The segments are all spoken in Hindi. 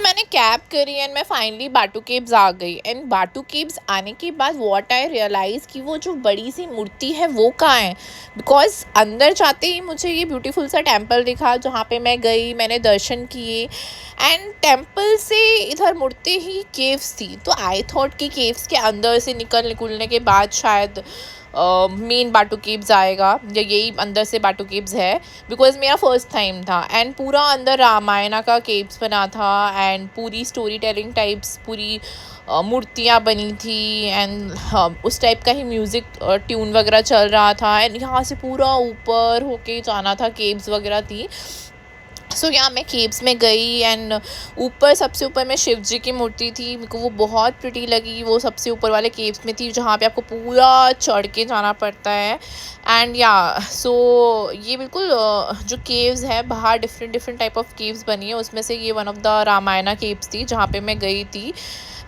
मैंने कैब करी एंड मैं फाइनली बाटू केव्स आ गई। एंड बाटू केव्स आने के बाद व्हाट आई रियलाइज़ कि वो जो बड़ी सी मूर्ति है वो कहाँ है। बिकॉज अंदर जाते ही मुझे ये ब्यूटीफुल सा टेम्पल दिखा जहाँ पे मैं गई, मैंने दर्शन किए। एंड टेम्पल से इधर मुड़ते ही केव्स थी, तो आई थॉट कि केव्स के अंदर से निकलने के बाद शायद मेन बाटू केव्स आएगा, या यही अंदर से बाटू केव्स है। बिकॉज मेरा फर्स्ट टाइम था एंड पूरा अंदर रामायणा का केव्स बना था एंड पूरी स्टोरी टेलिंग टाइप्स, पूरी मूर्तियाँ बनी थी एंड उस टाइप का ही म्यूज़िक ट्यून वगैरह चल रहा था। एंड यहाँ से पूरा ऊपर होके जाना था, केव्स वगैरह थी। सो यहाँ मैं केव्स में गई एंड ऊपर सबसे ऊपर में शिव जी की मूर्ति थी। मेरे को वो बहुत प्रिटी लगी। वो सबसे ऊपर वाले केव्स में थी जहाँ पे आपको पूरा चढ़ के जाना पड़ता है। एंड या सो ये बिल्कुल जो केव्स है बाहर डिफरेंट टाइप ऑफ केव्स बनी है, उसमें से ये one of the Ramayana caves थी जहाँ पे मैं गई थी।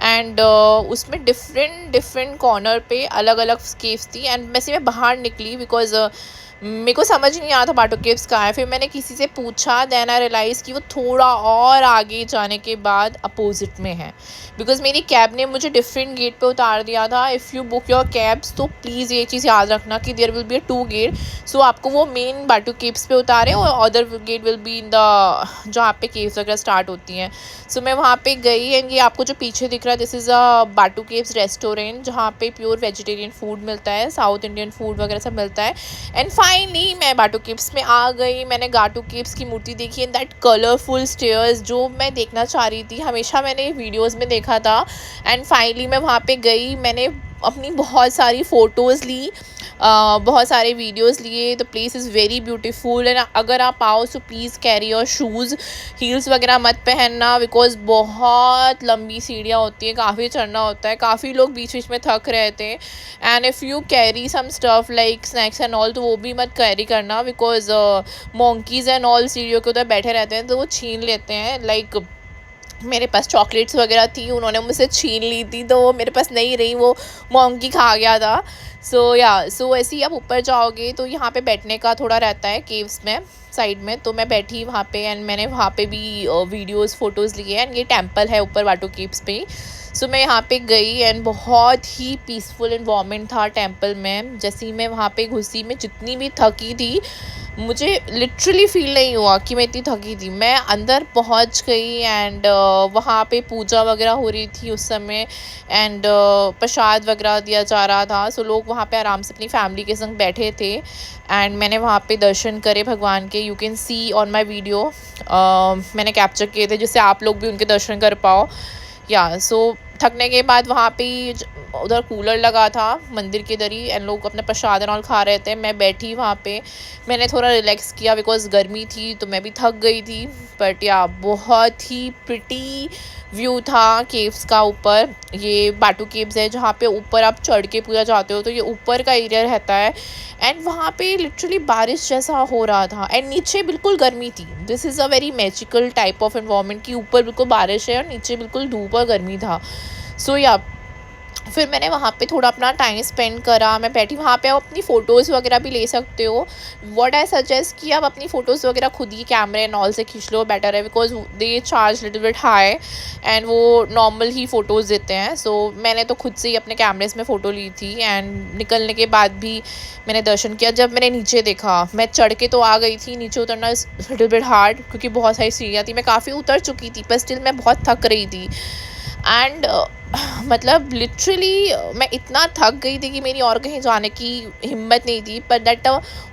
एंड उसमें डिफरेंट कॉर्नर पे अलग अलग केव्स थी। एंड वैसे मैं बाहर निकली बिकॉज मेरे को समझ नहीं आ रहा था बाटू केव्स कहाँ है। फिर मैंने किसी से पूछा, देन आई रियलाइज़ कि वो थोड़ा और आगे जाने के बाद अपोजिट में है। बिकॉज मेरी कैब ने मुझे डिफरेंट गेट पे उतार दिया था। If you book your cabs तो प्लीज़ ये चीज़ याद रखना कि there will be 2 gate. So आपको वो मेन बाटू केव्स पे उतारे और other gate will be in the जहाँ पे केव्स वगैरह स्टार्ट होती हैं। सो मैं वहाँ पे गई एंड ये आपको जो पीछे दिख रहा है, दिस इज़ अ बाटू केव्स रेस्टोरेंट जहाँ पे प्योर वेजिटेरियन फूड मिलता है, साउथ इंडियन फूड वगैरह सब मिलता है। एंड फाइनली मैं बाटू केव्स में आ गई। मैंने बाटू केव्स की मूर्ति देखी एंड दैट कलरफुल स्टेयर्स जो मैं देखना चाह रही थी, हमेशा मैंने वीडियोस में देखा था। एंड फाइनली मैं वहाँ पे गई, मैंने अपनी बहुत सारी फ़ोटोज़ ली, बहुत सारे वीडियोस लिए। The place is very beautiful and अगर आप आओ so please carry your shoes, heels वगैरह मत पहनना बिकॉज बहुत लंबी सीढ़ियाँ होती हैं, काफ़ी चढ़ना होता है, काफ़ी लोग बीच बीच में थक रहे थे। And if you carry some stuff like snacks and all तो वो भी मत कैरी करना बिकॉज मोंकीज़ एंड ऑल सीढ़ियों के उधर बैठे रहते हैं तो वो छीन लेते हैं। लाइक मेरे पास चॉकलेट्स वगैरह थी, उन्होंने मुझसे छीन ली थी तो वो मेरे पास नहीं रही, वो मोंकी खा गया था। सो ऐसे ही आप ऊपर जाओगे तो यहाँ पे बैठने का थोड़ा रहता है केव्स में साइड में, तो मैं बैठी वहाँ पे एंड मैंने वहाँ पे भी वीडियोस फोटोज़ लिए। एंड ये टेंपल है ऊपर बाटू केव्स पे। सो मैं यहाँ पे गई एंड बहुत ही पीसफुल इन्वायरमेंट था टेंपल में। जैसे ही मैं वहाँ पे घुसी, मैं जितनी भी थकी थी मुझे लिटरली फील नहीं हुआ कि मैं इतनी थकी थी। मैं अंदर पहुंच गई एंड वहाँ पे पूजा वगैरह हो रही थी उस समय एंड प्रसाद वगैरह दिया जा रहा था। सो लोग वहाँ पे आराम से अपनी फैमिली के संग बैठे थे एंड मैंने वहाँ पे दर्शन करे भगवान के। You can C on my video, मैंने कैप्चर किए थे जिससे आप लोग भी उनके दर्शन कर पाओ। या सो थकने के बाद वहाँ पे उधर कूलर लगा था मंदिर के इधर ही एंड लोग अपने प्रसाद और खा रहे थे। मैं बैठी वहाँ पे, मैंने थोड़ा रिलैक्स किया बिकॉज गर्मी थी तो मैं भी थक गई थी। बट या बहुत ही प्रिटी व्यू था केव्स का। ऊपर ये बाटू केव्स है जहाँ पे ऊपर आप चढ़ के पूरा जाते हो, तो ये ऊपर का एरिया रहता है। एंड वहाँ पे लिटरली बारिश जैसा हो रहा था एंड नीचे बिल्कुल गर्मी थी। This is a very magical type of environment कि ऊपर बिल्कुल बारिश है और नीचे बिल्कुल धूप और गर्मी था। सो या फिर मैंने वहाँ पे थोड़ा अपना टाइम स्पेंड करा। मैं बैठी वहाँ पे, आप अपनी फ़ोटोज़ वगैरह भी ले सकते हो। व्हाट आई सजेस्ट कि आप अपनी फ़ोटोज़ वगैरह खुद ही कैमरे एंड ऑल से खींच लो, बेटर है because they charge little bit high and वो नॉर्मल ही फ़ोटोज़ देते हैं। सो मैंने तो खुद से ही अपने कैमरेज में फ़ोटो ली थी एंड निकलने के बाद भी मैंने दर्शन किया। जब मैंने नीचे देखा, मैं चढ़ के तो आ गई थी, नीचे उतरना लिटिल बिट हार्ड क्योंकि बहुत सारी सीढ़ियाँ थी। मैं काफ़ी उतर चुकी थी पर स्टिल मैं बहुत थक रही थी एंड मतलब लिटरली मैं इतना थक गई थी कि मेरी और कहीं जाने की हिम्मत नहीं थी। पर that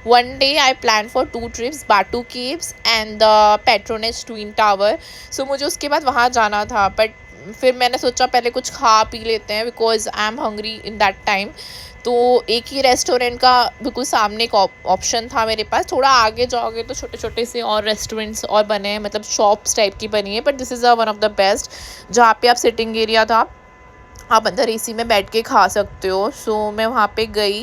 one day I plan for 2 trips, Batu Caves and the Petronas twin tower. So मुझे उसके बाद वहाँ जाना था बट फिर मैंने सोचा पहले कुछ खा पी लेते हैं because I am hungry in that time. तो एक ही रेस्टोरेंट का बिल्कुल सामने एक ऑप्शन था मेरे पास। थोड़ा आगे जाओगे तो छोटे छोटे से और रेस्टोरेंट्स और बने हैं, मतलब शॉप्स टाइप की बनी है, but this is one of the best जहाँ पे आप सिटिंग एरिया था, आप अंदर एसी में बैठ के खा सकते हो। सो मैं वहाँ पे गई,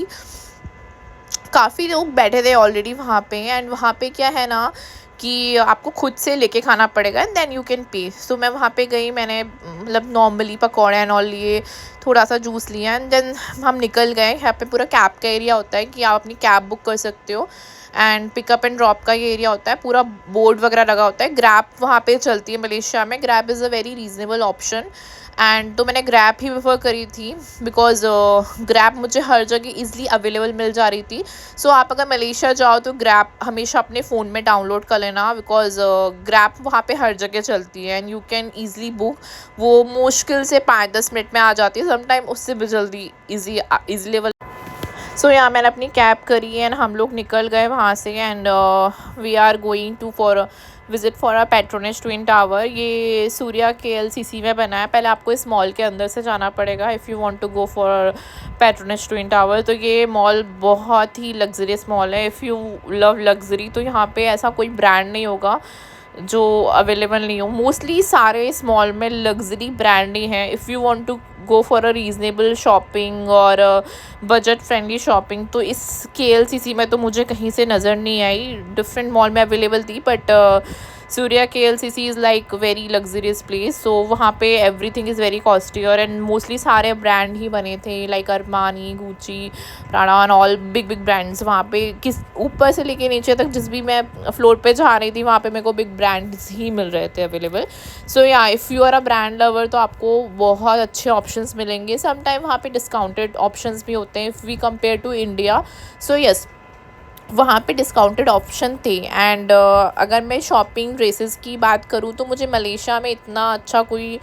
काफ़ी लोग बैठे थे ऑलरेडी वहाँ पे एंड वहाँ पे क्या है ना कि आपको खुद से लेके खाना पड़ेगा and then you can pay. सो मैं वहाँ पे गई, मैंने मतलब नॉर्मली पकौड़े एंड ऑल लिए, थोड़ा सा जूस लिया एंड देन हम निकल गए। यहाँ पे पूरा कैब का एरिया होता है कि आप अपनी कैब बुक कर सकते हो एंड पिकअप एंड ड्रॉप का ये एरिया होता है, पूरा बोर्ड वगैरह लगा होता है। ग्रैब वहाँ पे चलती है मलेशिया में। Grab is a very reasonable option and तो मैंने ग्रैब ही प्रेफर करी थी बिकॉज ग्रैब मुझे हर जगह ईजिली अवेलेबल मिल जा रही थी। सो आप अगर मलेशिया जाओ तो ग्रैब हमेशा अपने फ़ोन में डाउनलोड कर लेना बिकॉज ग्रैब वहाँ पे हर जगह चलती है and you can easily book. वो मुश्किल से 5-10 मिनट में आ जाती है, समटाइम उससे भी जल्दी ईजिली। सो यहाँ मैंने अपनी कैब करी एंड हम लोग निकल गए वहाँ से and we are going to for visit for a Petronas twin Tower. ये सूर्या KLCC में बना है। पहले आपको इस मॉल के अंदर से जाना पड़ेगा if you want to go for Petronas twin Tower. तो ये मॉल बहुत ही लग्जरियस मॉल है। इफ़ यू लव लग्जरी तो यहाँ पे ऐसा कोई ब्रांड नहीं होगा जो अवेलेबल नहीं हो। मोस्टली सारे इस मॉल में लग्जरी ब्रांड ही हैं। If you want to go for a reasonable shopping और बजट फ्रेंडली शॉपिंग तो इस KLCC में तो मुझे कहीं से नज़र नहीं आई। डिफरेंट मॉल में अवेलेबल थी but Suria KLCC is like very luxurious place. So वहाँ पे एवरीथिंग इज़ वेरी कॉस्टली और एंड मोस्टली सारे ब्रांड ही बने थे like Armani, Gucci, Prada and all big big brands. वहाँ पे किस ऊपर से लेके नीचे तक जिस भी मैं फ्लोर पे जा रही थी वहाँ पे मेरे को बिग ब्रांड्स ही मिल रहे थे अवेलेबल। सो या if you are a brand lover तो आपको बहुत अच्छे ऑप्शंस मिलेंगे। समटाइम वहाँ पे डिस्काउंटेड ऑप्शंस भी होते हैं if we compare to India. So yes, वहाँ पे डिस्काउंटेड ऑप्शन थे एंड अगर मैं शॉपिंग ड्रेसेस की बात करूँ तो मुझे मलेशिया में इतना अच्छा कोई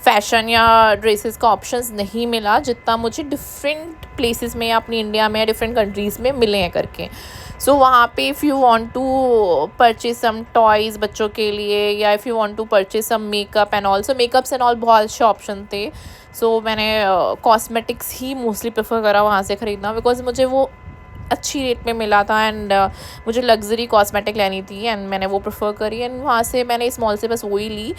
फ़ैशन या ड्रेसेस का ऑप्शंस नहीं मिला जितना मुझे डिफरेंट प्लेसेस में या अपनी इंडिया में या डिफरेंट कंट्रीज़ में मिले हैं करके। सो वहाँ पे if you want to purchase some toys बच्चों के लिए या if you want to purchase some makeup and also makeups and all बहुत अच्छे ऑप्शन थे। सो मैंने कॉस्मेटिक्स ही मोस्टली प्रेफर करा वहाँ से ख़रीदना बिकॉज मुझे वो अच्छी रेट में मिला था एंड मुझे लग्जरी कॉस्मेटिक लेनी थी एंड मैंने वो प्रेफर करी एंड वहाँ से मैंने इस मॉल से बस वही ली।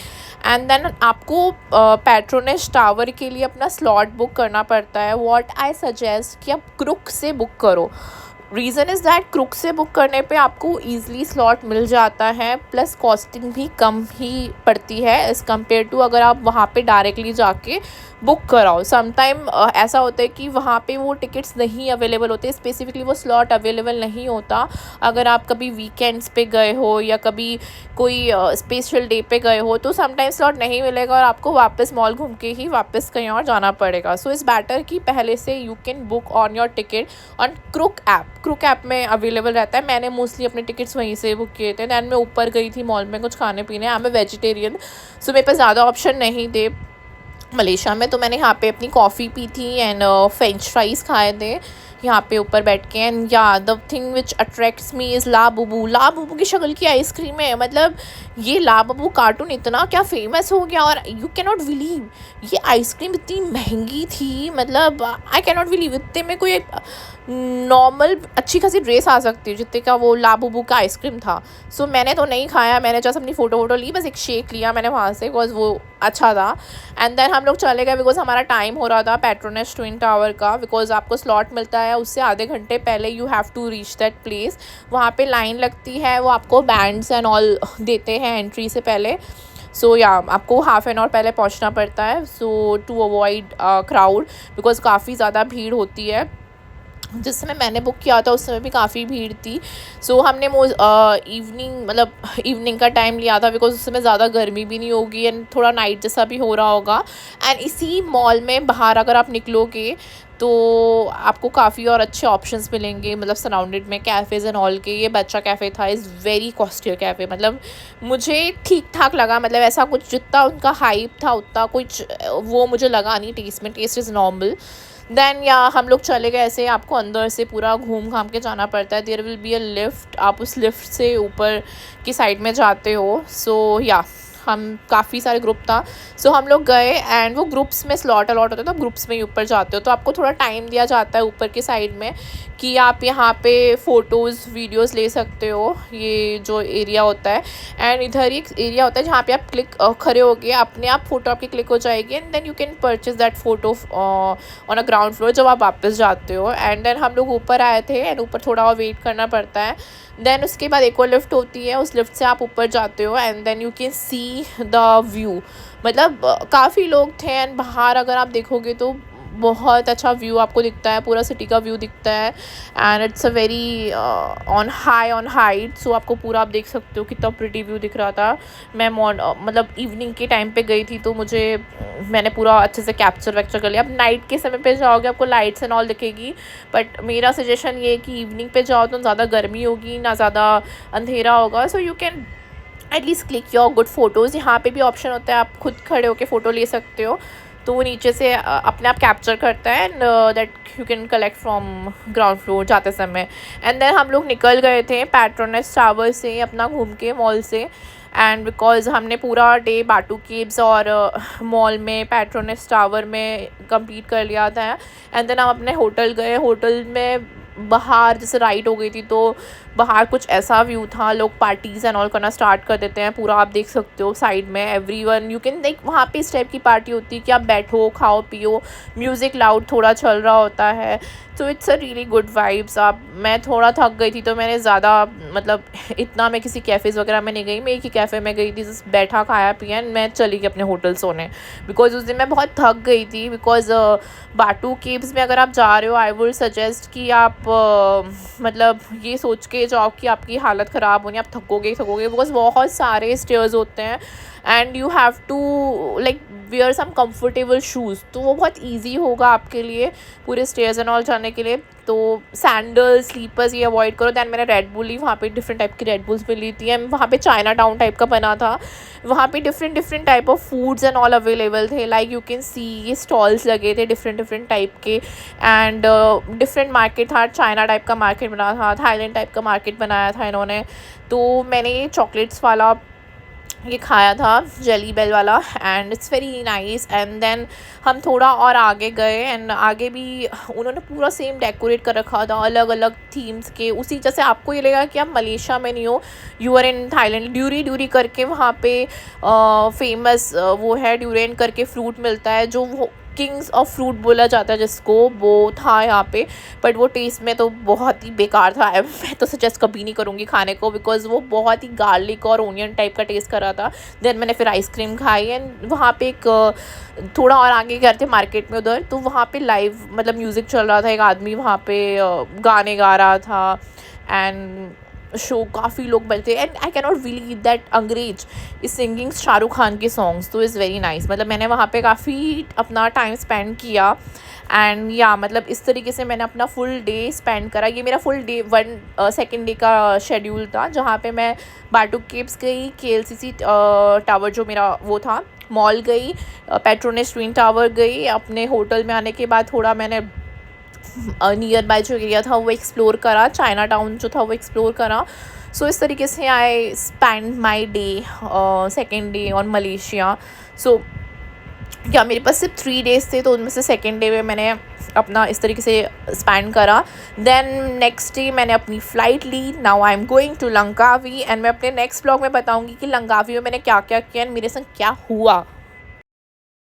एंड देन आपको पेट्रोनेज टावर के लिए अपना स्लॉट बुक करना पड़ता है। व्हाट आई सजेस्ट कि आप क्रुक से बुक करो। रीज़न इज़ दैट क्रुक से बुक करने पे आपको ईज़िली स्लॉट मिल जाता है प्लस कॉस्टिंग भी कम ही पड़ती है एज़ कम्पेयर टू अगर आप वहाँ पे डायरेक्टली जाके बुक कराओ। समटाइम ऐसा होता है कि वहाँ पे वो टिकट्स नहीं अवेलेबल होते, स्पेसिफिकली वो स्लॉट अवेलेबल नहीं होता। अगर आप कभी वीकेंड्स पे गए हो या कभी कोई स्पेशल डे पे गए हो तो समटाइम स्लॉट नहीं मिलेगा और आपको वापस मॉल घूम के ही वापस कहीं और जाना पड़ेगा। सो इट्स बेटर कि पहले से you can book on your ticket on Klook app. Klook app में अवेलेबल रहता है। मैंने मोस्टली अपने टिकट्स वहीं से बुक किए थे। दैन मैं ऊपर गई थी मॉल में कुछ खाने पीने। I M A vegetarian so मेरे पास ज़्यादा ऑप्शन नहीं थे मलेशिया में। तो मैंने यहाँ पे अपनी कॉफ़ी पी थी एंड फ्रेंच फ्राइज़ खाए थे यहाँ पे ऊपर बैठ के। एंड या the thing which attracts me is Labubu. Labubu की शक्ल की आइसक्रीम है। मतलब ये लाबुबू कार्टून इतना क्या फेमस हो गया और यू कैन नॉट बिलीव ये आइसक्रीम इतनी महंगी थी। मतलब आई कैन नॉट बिलीव इतने में कोई नॉर्मल अच्छी खासी ड्रेस आ सकती है जितने का वो लाबुबू का आइसक्रीम था। सो मैंने तो नहीं खाया, मैंने जस्ट अपनी फ़ोटो ली, बस एक शेक लिया मैंने वहाँ से बिकॉज वो अच्छा था। एंड देन हम लोग चले गए बिकॉज हमारा टाइम हो रहा था पेट्रोनेज ट्विन टावर का। बिकॉज आपको स्लॉट मिलता है उससे आधे घंटे पहले you have to reach that place. वहाँ पे लाइन लगती है, वो आपको बैंड्स एंड ऑल देते हैं एंट्री से पहले। सो या आपको हाफ़ एन आवर पहले पहुँचना पड़ता है सो टू अवॉइड क्राउड बिकॉज काफ़ी ज़्यादा भीड़ होती है। जिस समय मैंने बुक किया था उस समय भी काफ़ी भीड़ थी। सो हमने इवनिंग मतलब इवनिंग का टाइम लिया था बिकॉज उस समय ज़्यादा गर्मी भी नहीं होगी एंड थोड़ा नाइट जैसा भी हो रहा होगा। एंड इसी मॉल में बाहर अगर आप निकलोगे तो आपको काफ़ी और अच्छे ऑप्शंस मिलेंगे। मतलब सराउंडेड में कैफ़ेज़ एंड ऑल के। ये बच्चा कैफ़े था, इज़ वेरी कॉस्टली कैफ़े। मतलब मुझे ठीक ठाक लगा, मतलब ऐसा कुछ जितना उनका हाइप था उतना कुछ वो मुझे लगा नहीं। Test is normal. देन या हम लोग चले गए ऐसे, आपको अंदर से पूरा घूम घाम के जाना पड़ता है। There will be a lift, आप उस लिफ्ट से ऊपर की साइड में जाते हो। सो या हम काफ़ी सारे ग्रुप था सो हम लोग गए एंड वो ग्रुप्स में स्लॉट अलॉट होता है तो आप ग्रुप्स में ही ऊपर जाते हो। तो आपको थोड़ा टाइम दिया जाता है ऊपर की साइड में कि आप यहाँ पे फ़ोटोज़ वीडियोज़ ले सकते हो। ये जो एरिया होता है एंड इधर ही एक एरिया होता है जहाँ पे आप खड़े हो गए अपने आप फ़ोटो आपकी क्लिक हो जाएगी and then you can purchase that photo on a ground floor जब आप वापस जाते हो। एंड देन हम लोग ऊपर आए थे एंड ऊपर थोड़ा और वेट करना पड़ता है। देन उसके बाद एक और लिफ्ट होती है, उस लिफ्ट से आप ऊपर जाते हो and then you can see the view. मतलब काफ़ी लोग थे एंड बाहर अगर आप देखोगे तो बहुत अच्छा व्यू आपको दिखता है, पूरा सिटी का व्यू दिखता है and it's a very on height. So आपको पूरा आप देख सकते हो कितना प्रिटी व्यू दिख रहा था। मैं मतलब इवनिंग के टाइम पे गई थी, तो मैंने पूरा अच्छे से कैप्चर कर लिया। अब नाइट के समय पे जाओगे आपको लाइट्स एंड ऑल दिखेगी, बट मेरा सजेशन ये है कि इवनिंग पे जाओ तो ज़्यादा गर्मी होगी ना ज़्यादा अंधेरा होगा। So you can at least click your good photos. यहाँ पे भी ऑप्शन होता है, आप खुद खड़े होकर फ़ोटो ले सकते हो, तो वो नीचे से अपने आप कैप्चर करता है and that you can collect from ground floor जाते समय। एंड देन हम लोग निकल गए थे पेट्रोनेस टावर से अपना घूम के मॉल से, एंड बिकॉज हमने पूरा डे बाटू केव्स और मॉल में पेट्रोनेस टावर में कंप्लीट कर लिया था। एंड देन हम अपने होटल गए। होटल में बाहर जैसे राइड हो गई थी, तो बाहर कुछ ऐसा व्यू था, लोग पार्टीज़ एंड ऑल करना स्टार्ट कर देते हैं। पूरा आप देख सकते हो साइड में एवरीवन यू कैन लाइक, वहाँ पे इस टाइप की पार्टी होती है कि आप बैठो, खाओ पियो, म्यूज़िक लाउड थोड़ा चल रहा होता है। So it's a really good vibes. मैं थोड़ा थक गई थी, तो मैंने ज़्यादा मतलब इतना मैं किसी कैफ़ेज़ वगैरह में नहीं गई। मैं एक ही कैफ़े में गई थी, जस्ट बैठा खाया पिया एंड मैं चली गई अपने होटल सोने, बिकॉज उस दिन मैं बहुत थक गई थी। बिकॉज बाटू केव्स में अगर आप जा रहे हो, आई वुड सजेस्ट कि आप मतलब ये सोच के जाओ कि आपकी हालत ख़राब होनी, आप थकोगे बिकॉज बहुत सारे स्टेयर्स होते हैं and you have to like wear some comfortable shoes, तो वो बहुत इजी होगा आपके लिए पूरे स्टेयर्स एंड ऑल जाने के लिए। तो सैंडल्स, स्लीपर्स ये अवॉइड करो। दैन मैंने रेड बुल ली, वहाँ पे डिफरेंट टाइप की रेड बुल्स मिली थी एंड वहाँ पे चाइना टाउन टाइप का बना था। वहाँ पे different type of foods and all available थे, लाइक यू कैन सी ये स्टॉल्स लगे थे डिफरेंट टाइप के एंड डिफरेंट मार्केट था। चाइना टाइप का मार्केट बना था, थाईलैंड टाइप का मार्केट बनाया था इन्होंने। तो मैंने ये चॉकलेट्स वाला ये खाया था, जेली बेल वाला, and it's very nice. And then हम थोड़ा और आगे गए एंड आगे भी उन्होंने पूरा सेम डेकोरेट कर रखा था अलग अलग थीम्स के। उसी जैसे आपको ये लगेगा कि आप मलेशिया में नहीं हो, यू आर इन थाईलैंड। ड्यूरी करके वहाँ पे फेमस वो है, ड्यूरेन करके फ्रूट मिलता है, जो वो किंग्स ऑफ फ्रूट बोला जाता है जिसको, वो था यहाँ पे। बट वो टेस्ट में तो बहुत ही बेकार था। मैं तो सजेस्ट कभी नहीं करूँगी खाने को, बिकॉज वो बहुत ही गार्लिक और ओनियन टाइप का टेस्ट कर रहा था। देन मैंने फिर आइसक्रीम खाई एंड वहाँ पे एक थोड़ा और आगे गए थे मार्केट में उधर, तो वहाँ पे लाइव मतलब म्यूज़िक चल रहा था। एक आदमी वहाँ पे गाने गा रहा था एंड शो काफ़ी लोग बैठे and I can not believe that अंग्रेज इज सिंगिंग शाहरुख खान के सॉन्ग्स, तो इज़ वेरी नाइस। मतलब मैंने वहाँ पे काफ़ी अपना टाइम स्पेंड किया एंड या मतलब इस तरीके से मैंने अपना फुल डे स्पेंड करा। ये मेरा फुल डे सेकेंड डे का शेड्यूल था, जहाँ पे मैं बाटू केव्स गई, KLCC टावर जो मेरा वो था, मॉल गई, पेट्रोनेस ट्विन टावर गई। अपने होटल में आने के बाद थोड़ा मैंने नियर बाय जो एरिया था वो एक्सप्लोर करा, चाइना टाउन जो था वो एक्सप्लोर करा। सो इस तरीके से I spend my day second day on Malaysia. So क्या मेरे पास सिर्फ 3 डेज़ थे, तो उनमें से सेकेंड डे में मैंने अपना इस तरीके से स्पेंड करा। देन नेक्स्ट डे मैंने अपनी फ़्लाइट ली। Now I am going to Langkawi and मैं अपने नेक्स्ट ब्लॉग में बताऊंगी कि लंकावी में मैंने क्या क्या किया एंड मेरे संग क्या हुआ।